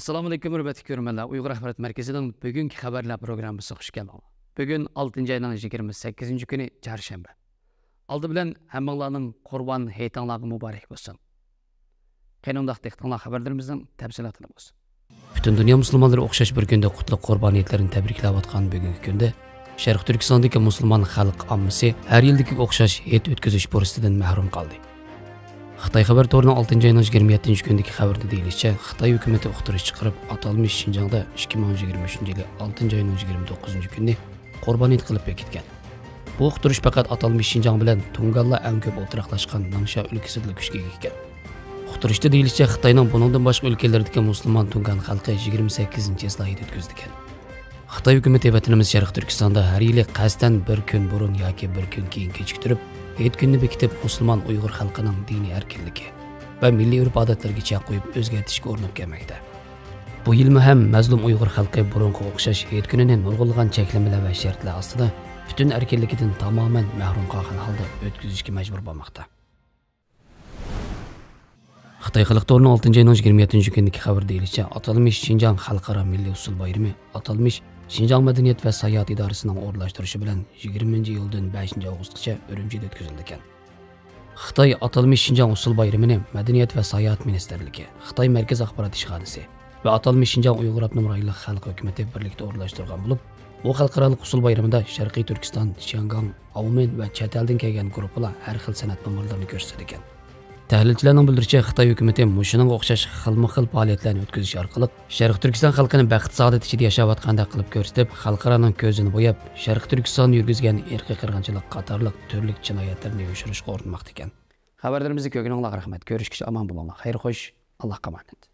Assalamu alaikum hürmetli görürmenler. Uygur Ahbarat Merkezi'nin bugünkü haberler programımıza hoş geldiniz. Bugün 6. ayının 28. günü çarşamba. Aldı bilen hemmelerinin kurban heytanlığı mübarek olsun. Kenundaq dektanlar haberlerimizden tepsilatını olsun. Bütün dünya Müslümanları okşaş bir günde kutlu kurbaniyetlerini tebriklayatkan bugünkü günde Şərq Türkistandaki Müslüman halk ammasi her yıldaki okşaş heyet ötküzüş borisinden mahrum kaldı. Xitay xabar to'rining 6 ayının 27 gündeki xabarda deyilishicha, Xitay hukumati uqtirish chiqarib, atalmish Şinjangda 2023 yili 6 ayının 29 günü qurboniyat qilib ketgan. Bu uqtirish faqat atalmish Şinjang bilan Tunganla eng ko'p o'tiraqlashgan Nangsha o'lkasida kuchga ega ekan. Uqtirishda deyilishicha, Xitoyning buningdan boshqa o'lkalardagi musulmon Tungan xalqi 28 islohiyat o'tkazdi ekan. Xitoy hukumati vatanimiz Şərq Türkistonda har yili qasddan bir kun burun yoki bir kun keyin kechiktirib Heyet gününü bekitip Müslüman Uygur halkının dini erkinligi ve milli urf-odatlarga chek qo'yib o'zgartirishga urinib kelmoqda. Bu yilmi ham mazlum Uygur halkı burunga o'xshash heyet gününü nurg'ulg'an cheklamalar va shartlar ostida bütün erkinligidan tamamen mahrum qolgan holda o'tkazishga majbur bo'lmoqda. Xitoy xalq to'rining 6 ayının 27 gündeki xabar deyilishicha, atalmish Şinjang xalqaro milliy usul bayrami atalmish Şinjang Madaniyat ve Sayohat İdarəsinin o'rlashtirishi bilan 20 yildan 5 avgustgacha Urumchida o'tkazildi ekan. Xitoy atalmish Şinjang usul bayramini Madaniyat ve Sayohat Ministerligi, Xitoy Markaz axborot ishxonasi ve atalmish Şinjang Uyg'ur Abnum rayonlik xalq hukumati birlikda o'rlashtirgan bo'lib, bu xalqaro usul bayramida Sharqiy Turkiston, Shangang, Aumen ve chet eldan kelgan guruhlar har xil san'at namunalarini ko'rsatdi ekan. Tahlilchilarning bildirishicha, Xitoy hukumati mushuning o'xshash xilma-xil faoliyatlarni o'tkazish orqali Sharq Turkiston xalqini baxt saodat ichida yashayotgandek qilib ko'rsatib, xalqaroning ko'zini bo'yab, Sharq Turkiston yurgizgan irqiy qirg'inchilik qatorliq turli jinoyatlarni yo'shirishga urinmoqda ekan. Xabarlarimizni ko'rganingizga rahmat. Ko'rishguncha omon bo'linglar. Xayr xo'sh, Allohga emanet.